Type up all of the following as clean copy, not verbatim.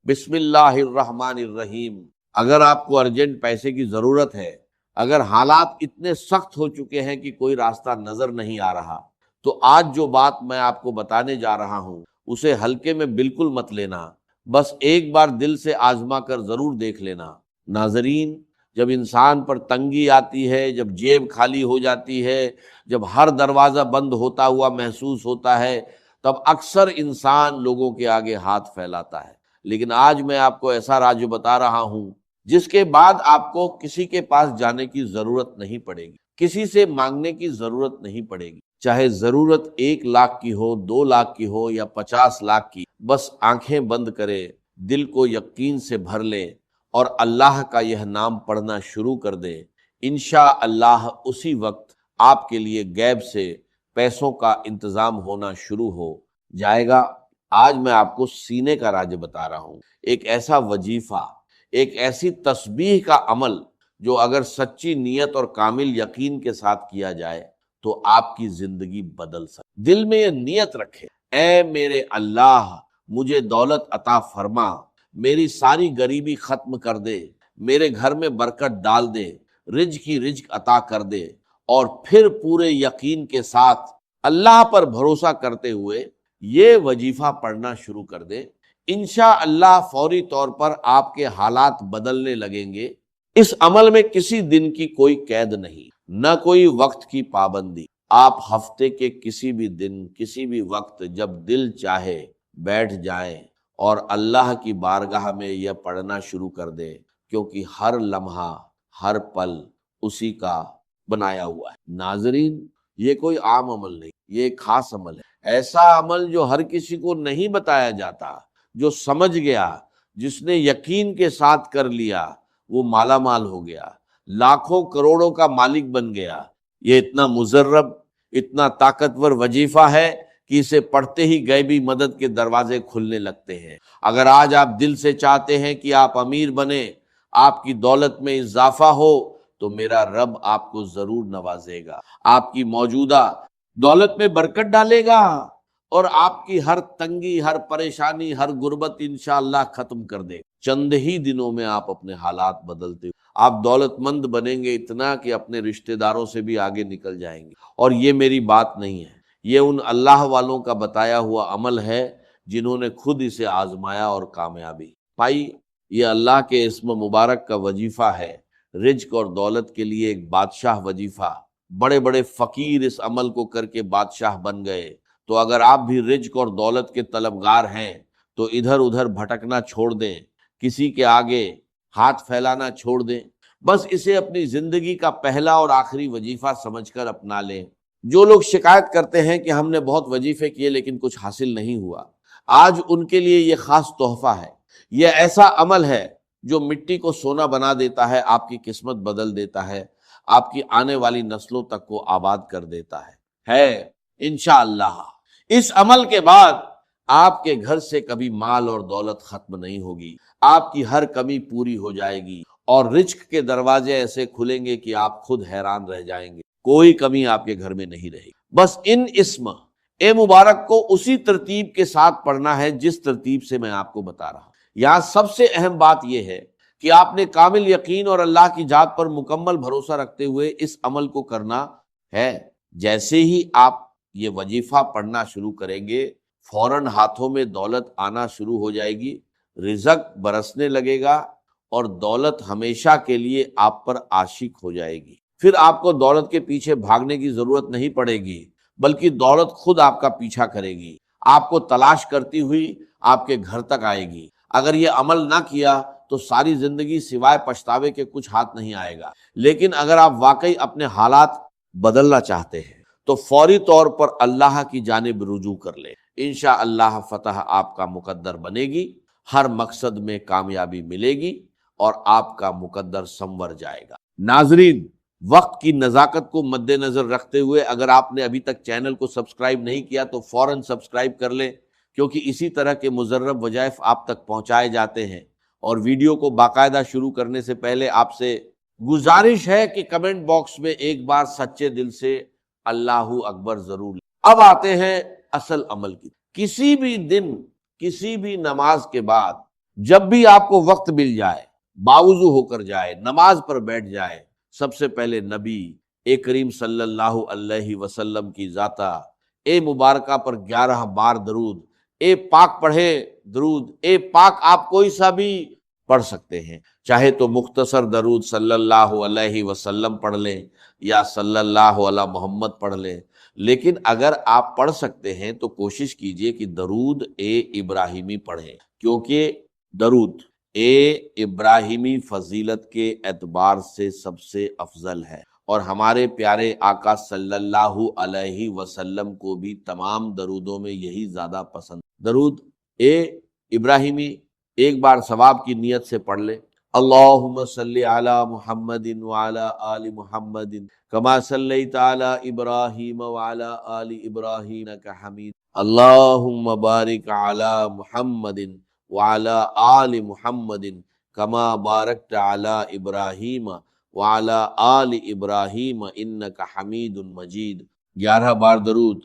بسم اللہ الرحمن الرحیم۔ اگر آپ کو ارجنٹ پیسے کی ضرورت ہے، اگر حالات اتنے سخت ہو چکے ہیں کہ کوئی راستہ نظر نہیں آ رہا، تو آج جو بات میں آپ کو بتانے جا رہا ہوں اسے ہلکے میں بالکل مت لینا، بس ایک بار دل سے آزما کر ضرور دیکھ لینا۔ ناظرین، جب انسان پر تنگی آتی ہے، جب جیب خالی ہو جاتی ہے، جب ہر دروازہ بند ہوتا ہوا محسوس ہوتا ہے، تب اکثر انسان لوگوں کے آگے ہاتھ پھیلاتا ہے۔ لیکن آج میں آپ کو ایسا راز بتا رہا ہوں جس کے بعد آپ کو کسی کے پاس جانے کی ضرورت نہیں پڑے گی، کسی سے مانگنے کی ضرورت نہیں پڑے گی، چاہے ضرورت 1 لاکھ کی ہو، 2 لاکھ کی ہو یا 50 لاکھ کی۔ بس آنکھیں بند کرے، دل کو یقین سے بھر لے اور اللہ کا یہ نام پڑھنا شروع کر دے، انشاءاللہ اسی وقت آپ کے لیے غیب سے پیسوں کا انتظام ہونا شروع ہو جائے گا۔ آج میں آپ کو سینے کا راز بتا رہا ہوں، ایک ایسا وظیفہ، ایک ایسی تسبیح کا عمل جو اگر سچی نیت اور کامل یقین کے ساتھ کیا جائے تو آپ کی زندگی بدل سکے۔ دل میں یہ نیت رکھے، اے میرے اللہ مجھے دولت عطا فرما، میری ساری غریبی ختم کر دے، میرے گھر میں برکت ڈال دے، رزق کی رزق عطا کر دے، اور پھر پورے یقین کے ساتھ اللہ پر بھروسہ کرتے ہوئے یہ وظیفہ پڑھنا شروع کر دیں۔ انشاءاللہ فوری طور پر آپ کے حالات بدلنے لگیں گے۔ اس عمل میں کسی دن کی کوئی قید نہیں، نہ کوئی وقت کی پابندی۔ آپ ہفتے کے کسی بھی دن، کسی بھی وقت جب دل چاہے بیٹھ جائیں اور اللہ کی بارگاہ میں یہ پڑھنا شروع کر دیں، کیونکہ ہر لمحہ، ہر پل اسی کا بنایا ہوا ہے۔ ناظرین، یہ کوئی عام عمل نہیں، یہ ایک خاص عمل ہے، ایسا عمل جو ہر کسی کو نہیں بتایا جاتا۔ جو سمجھ گیا، جس نے یقین کے ساتھ کر لیا، وہ مالا مال ہو گیا، لاکھوں کروڑوں کا مالک بن گیا۔ یہ اتنا مجرب، اتنا طاقتور وظیفہ ہے کہ اسے پڑھتے ہی غیبی مدد کے دروازے کھلنے لگتے ہیں۔ اگر آج آپ دل سے چاہتے ہیں کہ آپ امیر بنیں، آپ کی دولت میں اضافہ ہو، تو میرا رب آپ کو ضرور نوازے گا، آپ کی موجودہ دولت میں برکت ڈالے گا، اور آپ کی ہر تنگی، ہر پریشانی، ہر غربت انشاءاللہ ختم کر دے۔ چند ہی دنوں میں آپ اپنے حالات بدلتے ہو، آپ دولت مند بنیں گے، اتنا کہ اپنے رشتہ داروں سے بھی آگے نکل جائیں گے۔ اور یہ میری بات نہیں ہے، یہ ان اللہ والوں کا بتایا ہوا عمل ہے جنہوں نے خود اسے آزمایا اور کامیابی پائی۔ یہ اللہ کے اسم مبارک کا وظیفہ ہے، رزق اور دولت کے لیے ایک بادشاہ وظیفہ۔ بڑے بڑے فقیر اس عمل کو کر کے بادشاہ بن گئے۔ تو اگر آپ بھی رزق اور دولت کے طلبگار ہیں تو ادھر ادھر بھٹکنا چھوڑ دیں، کسی کے آگے ہاتھ پھیلانا چھوڑ دیں، بس اسے اپنی زندگی کا پہلا اور آخری وظیفہ سمجھ کر اپنا لیں۔ جو لوگ شکایت کرتے ہیں کہ ہم نے بہت وظیفے کیے لیکن کچھ حاصل نہیں ہوا، آج ان کے لیے یہ خاص تحفہ ہے۔ یہ ایسا عمل ہے جو مٹی کو سونا بنا دیتا ہے، آپ کی قسمت بدل دیتا ہے، آپ کی آنے والی نسلوں تک کو آباد کر دیتا ہے انشاءاللہ۔ اس عمل کے بعد آپ کے گھر سے کبھی مال اور دولت ختم نہیں ہوگی، آپ کی ہر کمی پوری ہو جائے گی، اور رزق کے دروازے ایسے کھلیں گے کہ آپ خود حیران رہ جائیں گے۔ کوئی کمی آپ کے گھر میں نہیں رہے گی۔ بس ان اسم مبارک کو اسی ترتیب کے ساتھ پڑھنا ہے جس ترتیب سے میں آپ کو بتا رہا ہوں۔ یہاں سب سے اہم بات یہ ہے کہ آپ نے کامل یقین اور اللہ کی ذات پر مکمل بھروسہ رکھتے ہوئے اس عمل کو کرنا ہے۔ جیسے ہی آپ یہ وظیفہ پڑھنا شروع کریں گے، فوراً ہاتھوں میں دولت آنا شروع ہو جائے گی، رزق برسنے لگے گا، اور دولت ہمیشہ کے لیے آپ پر عاشق ہو جائے گی۔ پھر آپ کو دولت کے پیچھے بھاگنے کی ضرورت نہیں پڑے گی، بلکہ دولت خود آپ کا پیچھا کرے گی، آپ کو تلاش کرتی ہوئی آپ کے گھر تک آئے گی۔ اگر یہ عمل نہ کیا تو ساری زندگی سوائے پچھتاوے کے کچھ ہاتھ نہیں آئے گا۔ لیکن اگر آپ واقعی اپنے حالات بدلنا چاہتے ہیں تو فوری طور پر اللہ کی جانب رجوع کر لیں، انشاءاللہ فتح آپ کا مقدر بنے گی، ہر مقصد میں کامیابی ملے گی، اور آپ کا مقدر سنور جائے گا۔ ناظرین، وقت کی نزاکت کو مد نظر رکھتے ہوئے اگر آپ نے ابھی تک چینل کو سبسکرائب نہیں کیا تو فوراً سبسکرائب کر لیں، کیونکہ اسی طرح کے مجرب وظائف آپ تک پہنچائے جاتے ہیں۔ اور ویڈیو کو باقاعدہ شروع کرنے سے پہلے آپ سے گزارش ہے کہ کمنٹ باکس میں ایک بار سچے دل سے اللہ اکبر ضرور لیں۔ اب آتے ہیں اصل عمل کی۔ کسی بھی دن، کسی بھی نماز کے بعد جب بھی آپ کو وقت مل جائے، باوضو ہو کر جائے، نماز پر بیٹھ جائے، سب سے پہلے نبی کریم صلی اللہ علیہ وسلم کی ذاتہ مبارکہ پر 11 بار درود پاک پڑھے۔ درود پاک آپ کوئی سا بھی پڑھ سکتے ہیں، چاہے تو مختصر درود صلی اللہ علیہ وسلم پڑھ لیں یا صلی اللہ علی محمد پڑھ لیں، لیکن اگر آپ پڑھ سکتے ہیں تو کوشش کیجئے کہ درود ابراہیمی پڑھیں، کیونکہ درود ابراہیمی فضیلت کے اعتبار سے سب سے افضل ہے، اور ہمارے پیارے آقا صلی اللہ علیہ وسلم کو بھی تمام درودوں میں یہی زیادہ پسند۔ درود ابراہیمی ایک بار ثواب کی نیت سے پڑھ لے، اللہم صلی علی محمد وعلی آل محمد کما صلیت علی ابراہیم وعلی آل ابراہیم انک حمید، اللہم بارک علی محمد وعلی آل محمد کما بارکت علی ابراہیم وعلی آل ابراہیم انک حمید مجید۔ 11 بار درود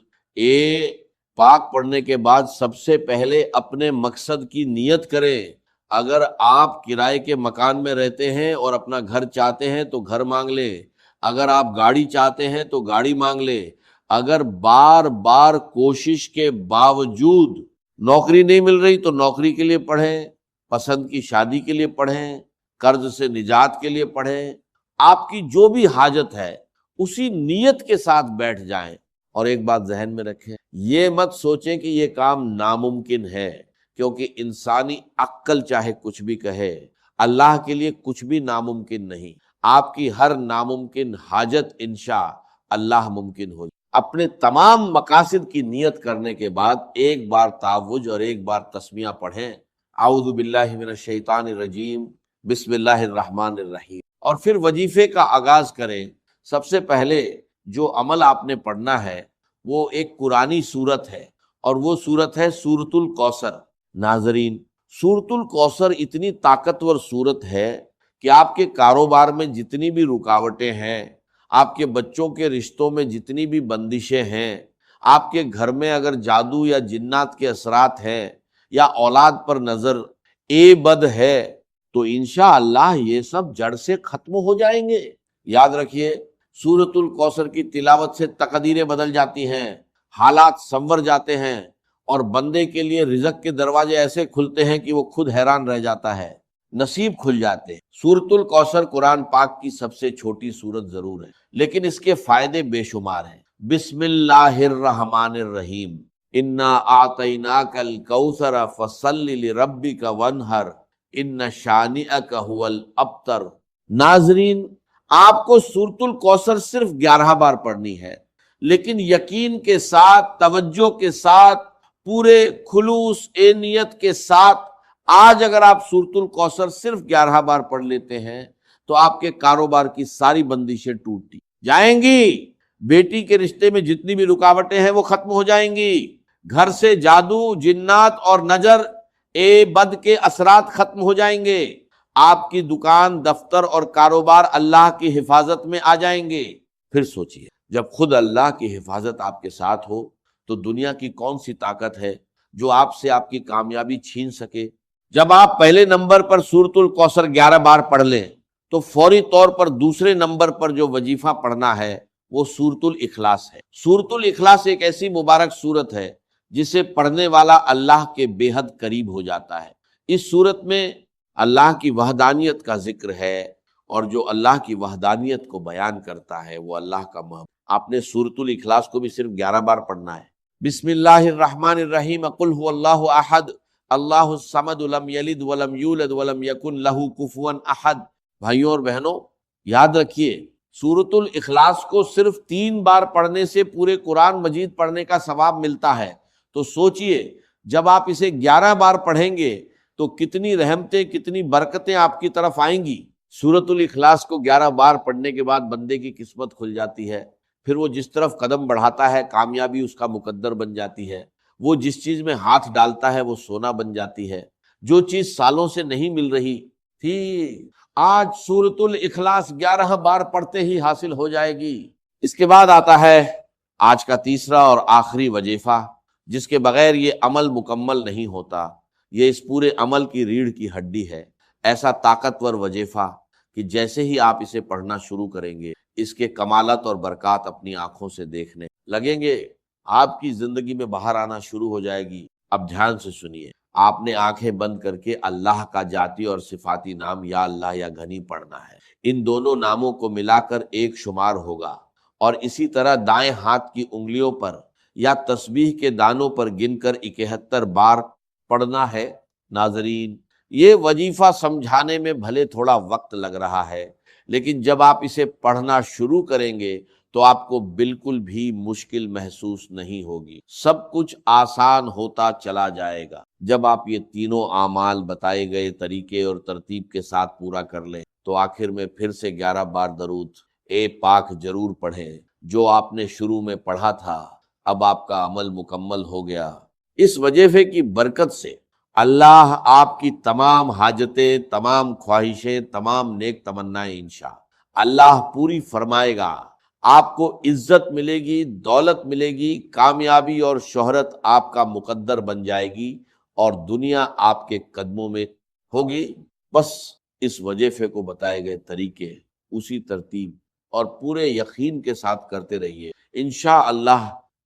پاک پڑھنے کے بعد سب سے پہلے اپنے مقصد کی نیت کریں۔ اگر آپ کرائے کے مکان میں رہتے ہیں اور اپنا گھر چاہتے ہیں تو گھر مانگ لیں، اگر آپ گاڑی چاہتے ہیں تو گاڑی مانگ لیں، اگر بار بار کوشش کے باوجود نوکری نہیں مل رہی تو نوکری کے لیے پڑھیں، پسند کی شادی کے لیے پڑھیں، قرض سے نجات کے لیے پڑھیں، آپ کی جو بھی حاجت ہے اسی نیت کے ساتھ بیٹھ جائیں۔ اور ایک بات ذہن میں رکھیں، یہ مت سوچیں کہ یہ کام ناممکن ہے، کیونکہ انسانی عقل چاہے کچھ بھی کہے، اللہ کے لیے کچھ بھی ناممکن نہیں۔ آپ کی ہر ناممکن حاجت انشاء اللہ ممکن ہو۔ اپنے تمام مقاصد کی نیت کرنے کے بعد ایک بار تعوذ اور ایک بار تسمیہ پڑھیں، اعوذ باللہ من الشیطان الرجیم، بسم اللہ الرحمن الرحیم، اور پھر وظیفے کا آغاز کریں۔ سب سے پہلے جو عمل آپ نے پڑھنا ہے وہ ایک قرآنی سورت ہے، اور وہ سورت ہے سورۃ الکوثر۔ ناظرین، سورۃ الکوثر اتنی طاقتور سورت ہے کہ آپ کے کاروبار میں جتنی بھی رکاوٹیں ہیں، آپ کے بچوں کے رشتوں میں جتنی بھی بندشیں ہیں، آپ کے گھر میں اگر جادو یا جنات کے اثرات ہیں، یا اولاد پر نظر بد ہے، تو انشاءاللہ یہ سب جڑ سے ختم ہو جائیں گے۔ یاد رکھیے، سورۃ الکوثر کی تلاوت سے تقدیریں بدل جاتی ہیں، حالات سنور جاتے ہیں، اور بندے کے لیے رزق کے دروازے ایسے کھلتے ہیں کہ وہ خود حیران رہ جاتا ہے، نصیب کھل جاتے ہیں۔ سورۃ الکوثر قرآن پاک کی سب سے چھوٹی سورت ضرور ہے، لیکن اس کے فائدے بے شمار ہیں۔ بسم اللہ الرحمن الرحیم، انا اعطیناک الکوثر فصل لربک وانحر ان شانئک هو الابتر۔ ناظرین، آپ کو سورۃ الکوثر صرف 11 بار پڑھنی ہے، لیکن یقین کے ساتھ، توجہ کے ساتھ، پورے خلوص نیت کے ساتھ آج اگر آپ سورۃ الکوثر صرف 11 بار پڑھ لیتے ہیں تو آپ کے کاروبار کی ساری بندشیں ٹوٹتی جائیں گی، بیٹی کے رشتے میں جتنی بھی رکاوٹیں ہیں وہ ختم ہو جائیں گی، گھر سے جادو، جنات اور نظر بد کے اثرات ختم ہو جائیں گے، آپ کی دکان، دفتر اور کاروبار اللہ کی حفاظت میں آ جائیں گے۔ پھر سوچئے، جب خود اللہ کی حفاظت آپ کے ساتھ ہو تو دنیا کی کون سی طاقت ہے جو آپ سے آپ کی کامیابی چھین سکے؟ جب آپ پہلے نمبر پر سورۃ الکوثر 11 بار پڑھ لیں تو فوری طور پر دوسرے نمبر پر جو وظیفہ پڑھنا ہے وہ سورۃ الاخلاص ہے۔ سورۃ الاخلاص ایک ایسی مبارک سورت ہے جسے پڑھنے والا اللہ کے بے حد قریب ہو جاتا ہے۔ اس سورت میں اللہ کی وحدانیت کا ذکر ہے، اور جو اللہ کی وحدانیت کو بیان کرتا ہے وہ اللہ کا محبوب۔ آپ نے سورۃ الاخلاص کو بھی صرف 11 بار پڑھنا ہے۔ بسم اللہ الرحمن الرحیم، قل هو اللہ احد اللہ الصمد لم یلد ولم یولد ولم یکن لہ کفوا احد۔ بھائیوں اور بہنوں، یاد رکھیے، سورۃ الاخلاص کو صرف 3 بار پڑھنے سے پورے قرآن مجید پڑھنے کا ثواب ملتا ہے، تو سوچئے جب آپ اسے 11 بار پڑھیں گے تو کتنی رحمتیں، کتنی برکتیں آپ کی طرف آئیں گی۔ سورۃ الاخلاص کو 11 بار پڑھنے کے بعد بندے کی قسمت کھل جاتی ہے، پھر وہ جس طرف قدم بڑھاتا ہے کامیابی اس کا مقدر بن جاتی ہے، وہ جس چیز میں ہاتھ ڈالتا ہے وہ سونا بن جاتی ہے، جو چیز سالوں سے نہیں مل رہی تھی آج سورۃ الاخلاص 11 بار پڑھتے ہی حاصل ہو جائے گی۔ اس کے بعد آتا ہے آج کا تیسرا اور آخری وظیفہ، جس کے بغیر یہ عمل مکمل نہیں ہوتا۔ یہ اس پورے عمل کی ریڑھ کی ہڈی ہے، ایسا طاقتور وظیفہ کہ جیسے ہی آپ اسے پڑھنا شروع کریں گے اس کے کمالات اور برکات اپنی آنکھوں سے دیکھنے لگیں گے، آپ کی زندگی میں باہر آنا شروع ہو جائے گی۔ اب دھیان سے سنیے، آپ نے آنکھیں بند کر کے اللہ کا ذاتی اور صفاتی نام یا اللہ یا غنی پڑھنا ہے، ان دونوں ناموں کو ملا کر ایک شمار ہوگا، اور اسی طرح دائیں ہاتھ کی انگلیوں پر یا تسبیح کے دانوں پر گن کر 71 بار پڑھنا ہے۔ ناظرین، یہ وظیفہ سمجھانے میں بھلے تھوڑا وقت لگ رہا ہے، لیکن جب آپ اسے پڑھنا شروع کریں گے تو آپ کو بالکل بھی مشکل محسوس نہیں ہوگی، سب کچھ آسان ہوتا چلا جائے گا۔ جب آپ یہ تینوں اعمال بتائے گئے طریقے اور ترتیب کے ساتھ پورا کر لیں تو آخر میں پھر سے 11 بار درود اے پاک ضرور پڑھیں، جو آپ نے شروع میں پڑھا تھا۔ اب آپ کا عمل مکمل ہو گیا۔ اس وظیفے کی برکت سے اللہ آپ کی تمام حاجتیں، تمام خواہشیں، تمام نیک تمنائیں انشاء اللہ پوری فرمائے گا۔ آپ کو عزت ملے گی، دولت ملے گی، کامیابی اور شہرت آپ کا مقدر بن جائے گی، اور دنیا آپ کے قدموں میں ہوگی۔ بس اس وظیفے کو بتائے گئے طریقے، اسی ترتیب اور پورے یقین کے ساتھ کرتے رہیے، انشاءاللہ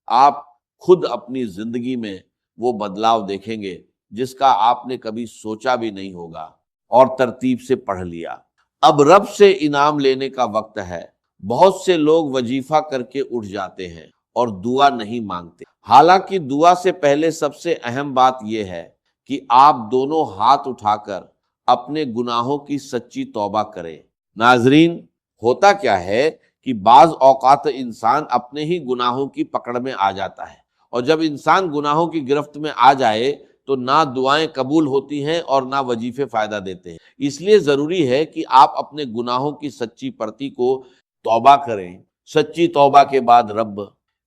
آپ خود اپنی زندگی میں وہ بدلاؤ دیکھیں گے جس کا آپ نے کبھی سوچا بھی نہیں ہوگا، اور ترتیب سے پڑھ لیا۔ اب رب سے انعام لینے کا وقت ہے۔ بہت سے لوگ وظیفہ کر کے اٹھ جاتے ہیں اور دعا نہیں مانگتے، حالانکہ دعا سے پہلے سب سے اہم بات یہ ہے کہ آپ دونوں ہاتھ اٹھا کر اپنے گناہوں کی سچی توبہ کریں۔ ناظرین، ہوتا کیا ہے کہ بعض اوقات انسان اپنے ہی گناہوں کی پکڑ میں آ جاتا ہے، اور جب انسان گناہوں کی گرفت میں آ جائے تو نہ دعائیں قبول ہوتی ہیں اور نہ وظیفے فائدہ دیتے ہیں۔ اس لیے ضروری ہے کہ آپ اپنے گناہوں کی سچی پرتی کو توبہ کریں۔ سچی توبہ کے بعد رب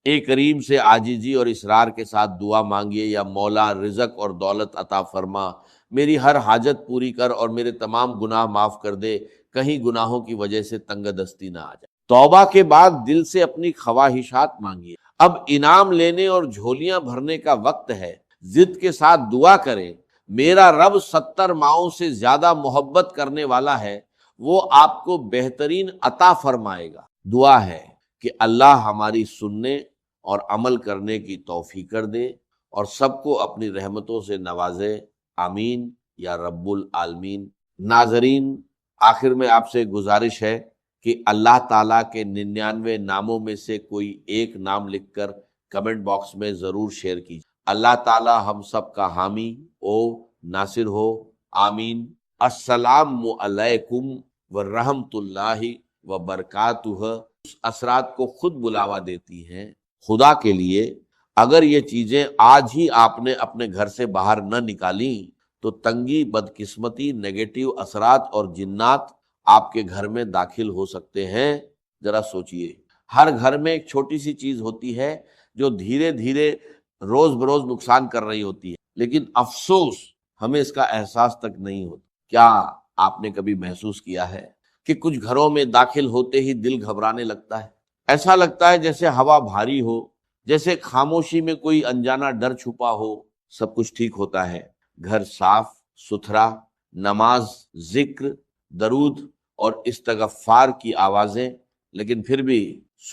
کریم سے عاجزی اور اصرار کے ساتھ دعا مانگیے، یا مولا رزق اور دولت عطا فرما، میری ہر حاجت پوری کر اور میرے تمام گناہ معاف کر دے، کہیں گناہوں کی وجہ سے تنگ دستی نہ آ جائے۔ توبہ کے بعد دل سے اپنی خواہشات مانگیے۔ اب انعام لینے اور جھولیاں بھرنے کا وقت ہے۔ ضد کے ساتھ دعا کریں، میرا رب 70 ماؤں سے زیادہ محبت کرنے والا ہے، وہ آپ کو بہترین عطا فرمائے گا۔ دعا ہے کہ اللہ ہماری سننے اور عمل کرنے کی توفیق کر دے اور سب کو اپنی رحمتوں سے نوازے، آمین یا رب العالمین۔ ناظرین، آخر میں آپ سے گزارش ہے کہ اللہ تعالیٰ کے 99 ناموں میں سے کوئی ایک نام لکھ کر کمنٹ باکس میں ضرور شیئر کیجیے۔ اللہ تعالیٰ ہم سب کا حامی او ناصر ہو، آمین۔ السلام علیکم ورحمۃ اللہ وبرکاتہ۔ اثرات کو خود بلاوا دیتی ہیں۔ خدا کے لیے اگر یہ چیزیں آج ہی آپ نے اپنے گھر سے باہر نہ نکالی تو تنگی، بدقسمتی، نیگیٹو اثرات اور جنات آپ کے گھر میں داخل ہو سکتے ہیں۔ ذرا سوچئے، ہر گھر میں ایک چھوٹی سی چیز ہوتی ہے جو دھیرے دھیرے روز بروز نقصان کر رہی ہوتی ہے، لیکن افسوس ہمیں اس کا احساس تک نہیں ہوتا۔ کیا آپ نے کبھی محسوس کیا ہے کہ کچھ گھروں میں داخل ہوتے ہی دل گھبرانے لگتا ہے؟ ایسا لگتا ہے جیسے ہوا بھاری ہو، جیسے خاموشی میں کوئی انجانا ڈر چھپا ہو۔ سب کچھ ٹھیک ہوتا ہے، گھر صاف ستھرا، نماز، ذکر، درود اور استغفار کی آوازیں، لیکن پھر بھی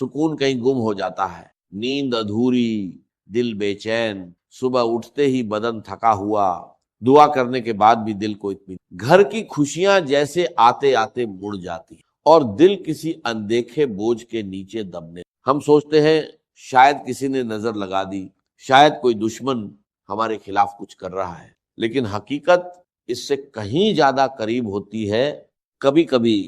سکون کہیں گم ہو جاتا ہے۔ نیند ادھوری، دل بے چین، صبح اٹھتے ہی بدن تھکا ہوا، دعا کرنے کے بعد بھی دل کو اطمینان۔ گھر کی خوشیاں جیسے آتے آتے مڑ جاتی ہیں اور دل کسی اندیکھے بوجھ کے نیچے دبنے۔ ہم سوچتے ہیں شاید کسی نے نظر لگا دی، شاید کوئی دشمن ہمارے خلاف کچھ کر رہا ہے، لیکن حقیقت اس سے کہیں زیادہ قریب ہوتی ہے۔ کبھی کبھی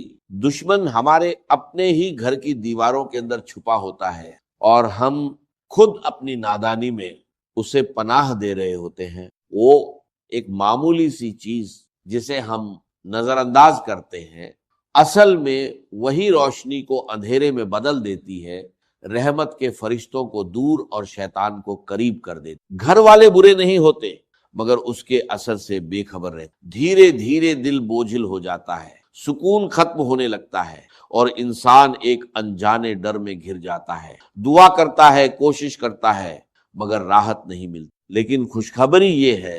دشمن ہمارے اپنے ہی گھر کی دیواروں کے اندر چھپا ہوتا ہے اور ہم خود اپنی نادانی میں اسے پناہ دے رہے ہوتے ہیں۔ وہ ایک معمولی سی چیز جسے ہم نظر انداز کرتے ہیں، اصل میں وہی روشنی کو اندھیرے میں بدل دیتی ہے، رحمت کے فرشتوں کو دور اور شیطان کو قریب کر دیتی۔ گھر والے برے نہیں ہوتے مگر اس کے اثر سے بے خبر رہتے۔ دھیرے دھیرے دل بوجھل ہو جاتا ہے، سکون ختم ہونے لگتا ہے اور انسان ایک انجانے ڈر میں گھر جاتا ہے۔ دعا کرتا ہے، کوشش کرتا ہے، مگر راحت نہیں ملتی۔ لیکن خوشخبری یہ ہے،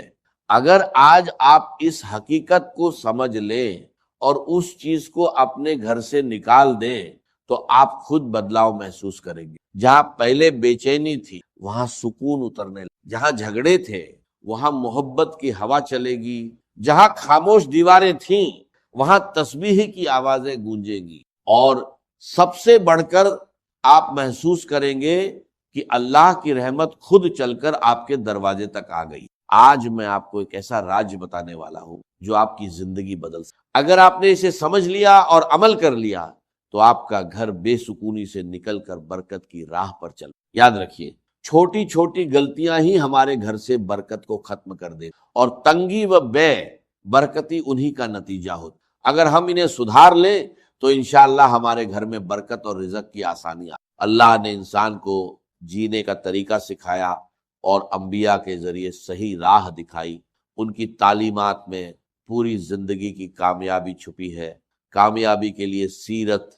اگر آج آپ اس حقیقت کو سمجھ لیں اور اس چیز کو اپنے گھر سے نکال دیں تو آپ خود بدلاؤ محسوس کریں گے۔ جہاں پہلے بے چینی تھی وہاں سکون اترنے لگا، جہاں جھگڑے تھے وہاں محبت کی ہوا چلے گی، جہاں خاموش دیواریں تھیں وہاں تسبیح کی آوازیں گونجیں گی، اور سب سے بڑھ کر آپ محسوس کریں گے کہ اللہ کی رحمت خود چل کر آپ کے دروازے تک آ گئی۔ آج میں آپ کو ایک ایسا راز بتانے والا ہوں جو آپ کی زندگی بدل سکتا۔ اگر آپ نے اسے سمجھ لیا اور عمل کر لیا تو آپ کا گھر بے سکونی سے نکل کر برکت کی راہ پر چل۔ یاد رکھیے، چھوٹی چھوٹی غلطیاں ہی ہمارے گھر سے برکت کو ختم کر دے، اور تنگی و بے برکتی انہی کا نتیجہ ہوتا۔ اگر ہم انہیں سدھار لیں تو انشاءاللہ ہمارے گھر میں برکت اور رزق کی آسانی آ۔ اللہ نے انسان کو جینے کا طریقہ سکھایا اور انبیاء کے ذریعے صحیح راہ دکھائی۔ ان کی تعلیمات میں پوری زندگی کی کامیابی چھپی ہے۔ کامیابی کے لیے سیرت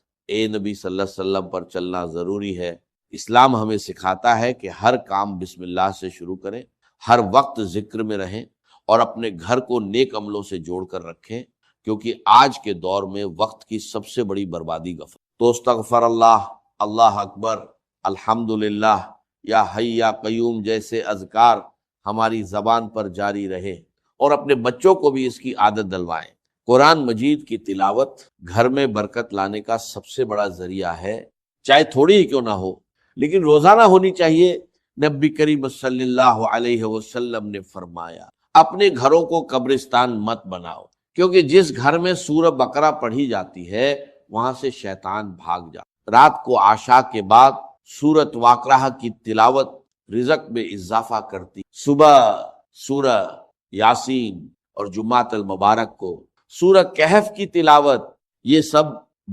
نبی صلی اللہ علیہ وسلم پر چلنا ضروری ہے۔ اسلام ہمیں سکھاتا ہے کہ ہر کام بسم اللہ سے شروع کریں، ہر وقت ذکر میں رہیں، اور اپنے گھر کو نیک عملوں سے جوڑ کر رکھیں، کیونکہ آج کے دور میں وقت کی سب سے بڑی بربادی غفلت۔ تو استغفر اللہ، اللہ اکبر، الحمدللہ، یا حی یا قیوم جیسے اذکار ہماری زبان پر جاری رہے، اور اپنے بچوں کو بھی اس کی عادت دلوائیں۔ قرآن مجید کی تلاوت گھر میں برکت لانے کا سب سے بڑا ذریعہ ہے، چاہے تھوڑی ہی کیوں نہ ہو، لیکن روزانہ ہونی چاہیے۔ نبی کریم صلی اللہ علیہ وسلم نے فرمایا، اپنے گھروں کو قبرستان مت بناؤ، کیونکہ جس گھر میں سورہ بقرہ پڑھی جاتی ہے وہاں سے شیطان بھاگ جاتا۔ رات کو عشاء کے بعد سورۃ واقعہ کی تلاوت رزق میں اضافہ کرتی۔ صبح سورہ یاسین اور جمعۃ المبارک کو سورہ کہف کی تلاوت، یہ سب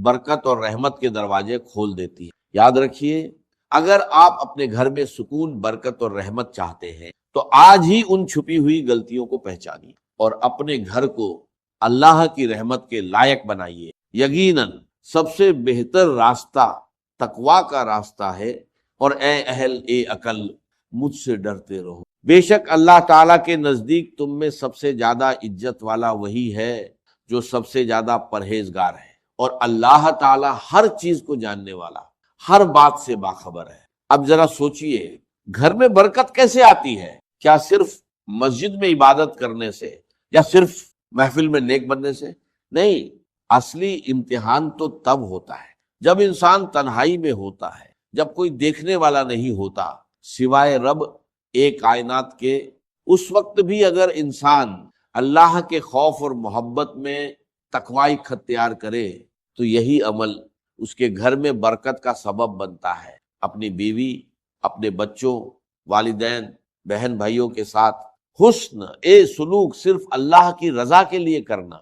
برکت اور رحمت کے دروازے کھول دیتی ہے۔ یاد رکھیے، اگر آپ اپنے گھر میں سکون، برکت اور رحمت چاہتے ہیں تو آج ہی ان چھپی ہوئی غلطیوں کو پہچانیے اور اپنے گھر کو اللہ کی رحمت کے لائق بنائیے۔ یقیناً سب سے بہتر راستہ تقویٰ کا راستہ ہے، اور اے اہل عقل مجھ سے ڈرتے رہو۔ بے شک اللہ تعالیٰ کے نزدیک تم میں سب سے زیادہ عزت والا وہی ہے جو سب سے زیادہ پرہیزگار ہے، اور اللہ تعالیٰ ہر چیز کو جاننے والا، ہر بات سے باخبر ہے۔ اب ذرا سوچئے، گھر میں برکت کیسے آتی ہے؟ کیا صرف مسجد میں عبادت کرنے سے یا صرف محفل میں نیک بننے سے؟ نہیں، اصلی امتحان تو تب ہوتا ہے جب انسان تنہائی میں ہوتا ہے، جب کوئی دیکھنے والا نہیں ہوتا سوائے رب ایک کائنات کے۔ اس وقت بھی اگر انسان اللہ کے خوف اور محبت میں تقوی اختیار کرے تو یہی عمل اس کے گھر میں برکت کا سبب بنتا ہے۔ اپنی بیوی، اپنے بچوں، والدین، بہن بھائیوں کے ساتھ حسن سلوک صرف اللہ کی رضا کے لیے کرنا،